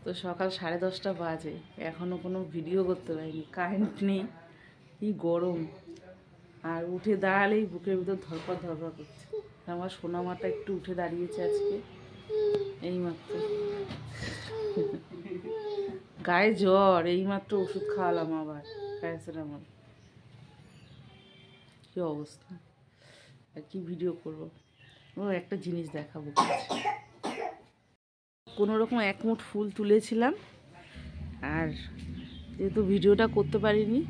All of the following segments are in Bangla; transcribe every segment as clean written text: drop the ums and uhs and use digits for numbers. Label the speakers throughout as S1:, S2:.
S1: তো সকাল 10:30 বাজে, এখনও কোনো ভিডিও করতে পারিনি, কারেন্ট নেই, কি গরম। আর উঠে দাঁড়ালেই বুকের ভিতর ধরপড় ধরপড় করছে। আমার সোনামাটা একটু উঠে দাঁড়িয়েছে আজকে এইমাত্র, গায়ে জ্বর, এইমাত্র ওষুধ খাওয়ালাম আবার প্যারাসিটামল। কি অবস্থা, আর কি ভিডিও করবো। ও একটা জিনিস দেখাবো, কোনো রকম এক মুঠ ফুল তুলেছিলাম, আর যেহেতু ভিডিওটা করতে পারিনি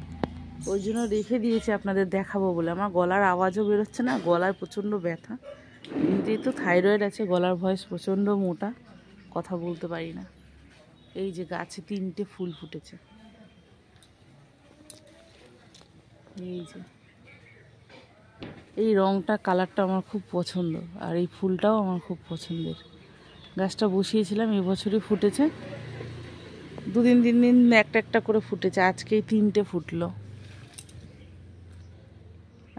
S1: ওই জন্য রেখে দিয়েছি আপনাদের দেখাবো বলে। আমার গলার আওয়াজও বেরোচ্ছে না, গলায় প্রচণ্ড ব্যথা, এমনিতেই তো থাইরয়েড আছে, গলার ভয়েস প্রচণ্ড মোটা, কথা বলতে পারি না। এই যে গাছে 3টে ফুল ফুটেছে, এই যে এই রঙটা, কালারটা আমার খুব পছন্দ, আর এই ফুলটাও আমার খুব পছন্দের। গাছটা বসিয়েছিলাম, এবছরই ফুটেছে, 2-3 দিন একটা একটা করে ফুটেছে, আজকেই 3টে ফুটলো।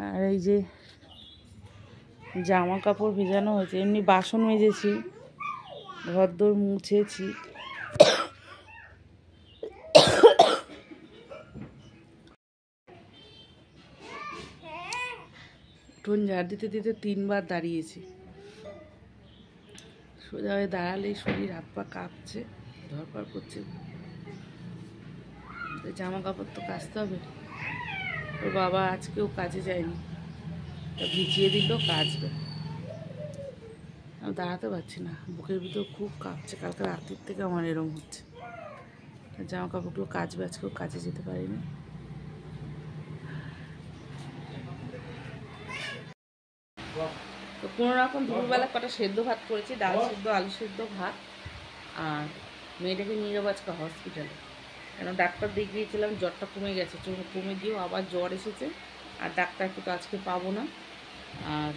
S1: আর এই যে জামা কাপড় ভেজানো হয়েছে, এমনি বাসন মেজেছি, ঘরদোর মুছেছি, উঠোন ঝাড় দিতে দিতে 3বার দাঁড়িয়েছি। সোজা হয়ে দাঁড়ালেই শরীর হাত পা কাঁপছে, ধরপড় করছে। জামা কাপড় তো কাচতে হবে। ওর বাবা আজকেও কাজে যায়নি, ভিজিয়ে দিল, কাচবে। আমি দাঁড়াতে পারছি না, বুকের ভিতর খুব কাঁপছে, কালকে রাত্রির থেকে আমার এরম হচ্ছে। জামা কাপড়গুলো কাচবে, আজকেও কাজে যেতে পারিনি। তো কোনো রকম দুপুরবেলা কটা সেদ্ধ ভাত করেছি, ডাল সেদ্ধ, আলু সেদ্ধ, ভাত। আর মেয়েটাকে নিয়ে যাবো আজকে হসপিটালে, কেন ডাক্তার দেখিয়েছিলাম, জ্বরটা কমে গেছে, কমে গিয়েও আবার জ্বর এসেছে। আর ডাক্তারকে তো আজকে পাবো না। আর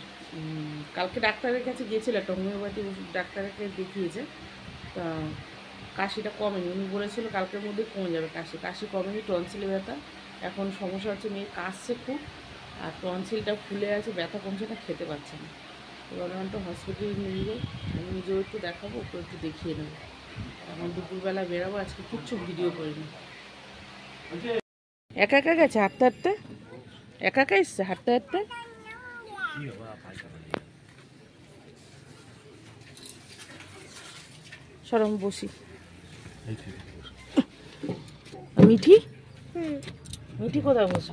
S1: কালকে ডাক্তারের কাছে গিয়েছিল, একটা হোমিওপ্যাথি ওষুধ ডাক্তারকে দেখিয়েছে, তা কাশিটা কমেনি। উনি বলেছিল কালকের মধ্যে কমে যাবে কাশি কমেনি, টনসিলে ব্যথা। এখন সমস্যা হচ্ছে, মেয়ে কাশছে খুব, আর টনসিলটা ফুলে আছে, ব্যথা কমছে না, খেতে পারছে না। এবার তো হসপিটালে নিয়ে যাই, আমি নিজেও একটু দেখাবো, ওকে একটু দেখিয়ে নেবো। এখন দুপুরবেলা বেরাবো, আজকে কিচ্ছু ভিডিও করিনি। একা একা গেছে হাঁটতে হাঁটতে, একা একা এসছে হাঁটতে হাঁটতে। সরম বসি। মিঠি, মিঠি কোথায় বসে?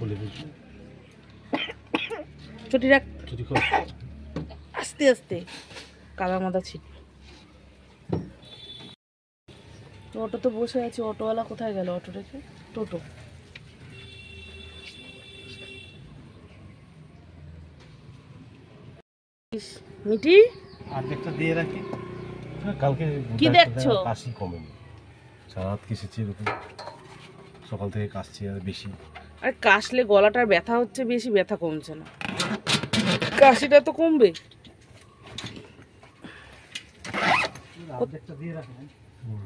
S1: ছুটি রাখ, আস্তে আস্তে, কাদা মাদা ছিল। অটোতে বসে আছি, অটোওয়ালা কোথায় গেল? অটো রেখে টোটো। মিঠি,
S2: আর্ধেকটা দিয়ে রাখি, কালকে
S1: কি দেখছো?
S2: কাশি কমেনি, সারা রাত কেসেছি, এরকম সকাল থেকে কাশছি আর বেশি।
S1: আর কাশলে গলাটার ব্যথা হচ্ছে বেশি, ব্যথা কমছে না, কাশিটা তো কমবে।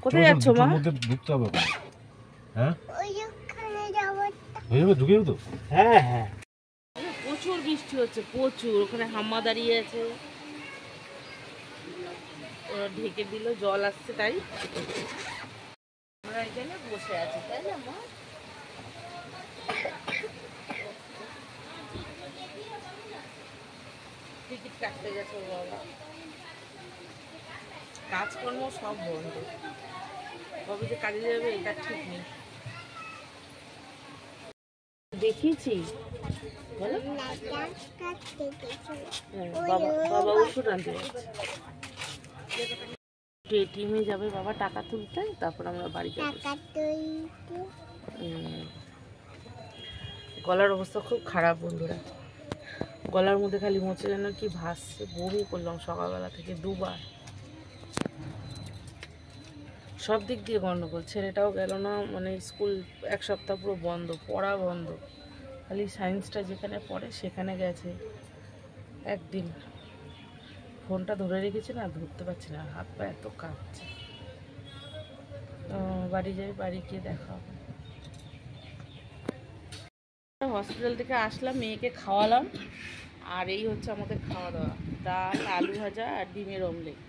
S1: কোথায় যাচ্ছ মা?
S2: ঢুকতে হবে, হ্যাঁ হয়ে যাবে, ঢুকে যাবে তো। হ্যাঁ হ্যাঁ,
S1: প্রচুর বৃষ্টি হচ্ছে, প্রচুর। ওখানে হাম্মা দাঁড়িয়ে আছে, ওরা ঢেকে দিল, জল আসছে, তাই আমরা এখানে বসে আছি, তাই না মা? টিকিট কাটতে গেছে ওর বাবা, কাজকর্ম সব বন্ধ, কবে যে কাজে যাবে এটা ঠিক নেই। দেখিয়েছি বাবা ওষুধ আনতে যাচ্ছে, এটিএমে যাবে বাবা টাকা তুলতে, তারপর আমরা বাড়ি যাবো। গলার অবস্থা খুব খারাপ বন্ধুরা, গলার মধ্যে খালি মোচে যেন কি ভাসছে, বমি করলাম সকালবেলা থেকে 2বার। সব দিক দিয়ে গন্ডগোল, ছেলেটাও গেল না, মানে স্কুল 1 সপ্তাহ পুরো বন্ধ, পড়া বন্ধ, খালি সায়েন্সটা যেখানে পড়ে সেখানে গেছে একদিন। ফোনটা ধরে রেখেছি না, ধরতে পারছি না, হাত পা এত কাঁপছে। বাড়ি যাই, বাড়ি গিয়ে দেখা হবে। হসপিটাল থেকে আসলাম, মেয়েকে খাওয়ালাম, আর এই হচ্ছে আমাদের খাওয়া দাওয়া, ডাল, আলু ভাজা আর ডিমের অমলেট।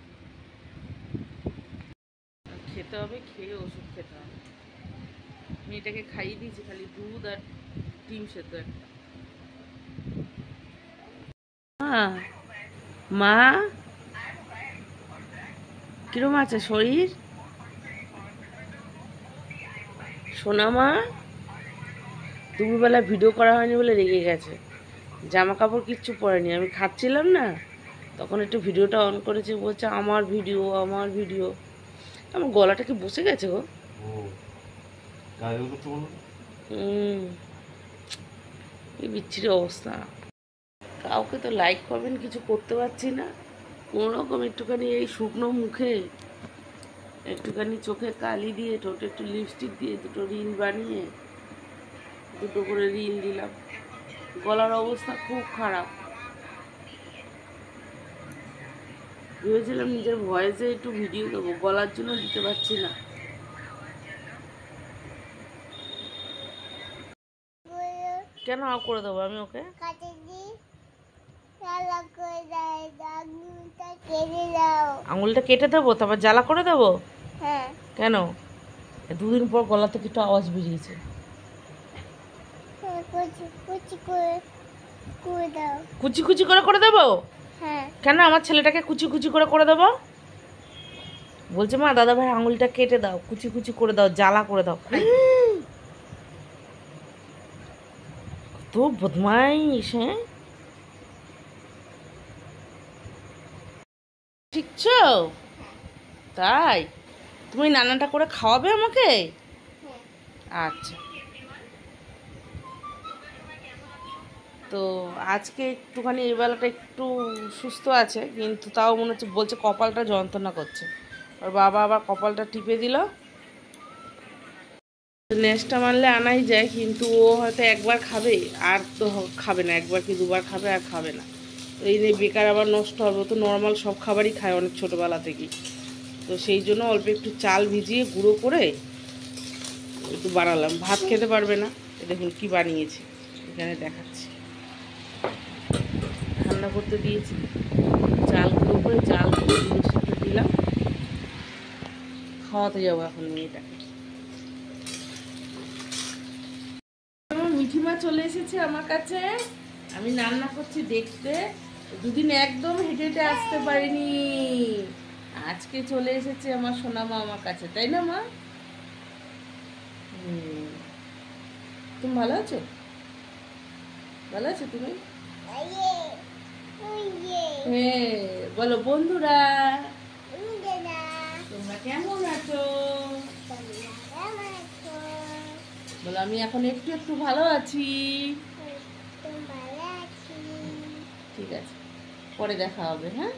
S1: খেতে খেতে হবে, খেয়ে ওষুধ খেতে হবে। মেয়েটাকে খাইয়ে দিয়েছি খালি দুধ আর ডিম সেদ্ধ একটা। মা কিরম আছে শরীর? সোনা মা দুপুরবেলা ভিডিও করা হয়নি বলে রেগে গেছে, জামা কাপড় কিচ্ছু পরেনি। আমি খাচ্ছিলাম না, তখন একটু ভিডিওটা অন করেছে, বলছে আমার ভিডিও আমার ভিডিও। আমার গলাটা কি বসে গেছে গো। এই বিচ্ছিরি অবস্থা। কাউকে তো লাইক করবেন কিছু করতে পারছি না কোনোরকম। একটুখানি এই শুকনো মুখে একটুখানি চোখে কালি দিয়ে, ঠোঁটে একটু লিপস্টিক দিয়ে, দুটো রিল বানিয়ে, দুটো করে রিল দিলাম। গলার অবস্থা খুব খারাপ। ভেবেছিলাম নিজের ভয়েসে একটু ভিডিও দেবো, গলার জন্য দিতে পারছি না। কেন অফ করে দেবো আমি ওকে? আঙুলটা কেটে দেবো, তারপর জ্বালা করে দেবো?
S3: হ্যাঁ।
S1: কেন? দুদিন পর গলা থেকে একটু আওয়াজ বেরিয়েছে। কুচি কুচি করে করে দেবো?
S3: হ্যাঁ।
S1: কেন আমার ছেলেটাকে কুচি কুচি করে করে দেবো? বলছে মা দাদা ভাই আঙুলটা কেটে দাও, কুচি কুচি করে দাও, জ্বালা করে দাও। তো বদমাইশ। হ্যাঁ শিখছো তাই? তুমি নানাটা করে খাওয়াবে আমাকে? আচ্ছা। তো আজকে একটুখানি এই বেলাটা একটু সুস্থ আছে, কিন্তু তাও মনে হচ্ছে, বলছে কপালটা যন্ত্রণা করছে। ওর বাবা আবার কপালটা টিপে দিল। নেক্সটটা মানলে আনাই যায়, কিন্তু ও হয়তো একবার খাবে আর তো খাবে না, একবার কি দুবার খাবে আর খাবে না। তো এই যে বেকার আবার নষ্ট হবে। ও তো নর্মাল সব খাবারই খায় অনেক ছোটোবেলা থেকেই। তো সেই জন্য অল্প একটু চাল ভিজিয়ে গুঁড়ো করে একটু বানালাম। ভাত খেতে পারবে না। দেখুন কি বানিয়েছি, এখানে দেখাচ্ছি। ঠান্ডা করতে দিয়েছি, চাল গুঁড়ো করে চাল দুধের সাথে দিলাম। খাওয়াতে যাবো এখন মেয়েটাকে। মিঠিমা চলে এসেছে আমার কাছে। আমি রান্না করছি দেখতে। দুদিন একদম হেঁটে হেঁটে আসতে পারিনি, আজকে চলে এসেছে আমার সোনা মা আমার কাছে, তাই না মা? তুমি ভালো আছো? ভালো আছো তুমি? হ্যাঁ বলো বন্ধুরা তোমরা কেমন আছো? বলো আমি এখন একটু একটু ভালো আছি। ঠিক আছে, পরে দেখা হবে। হ্যাঁ।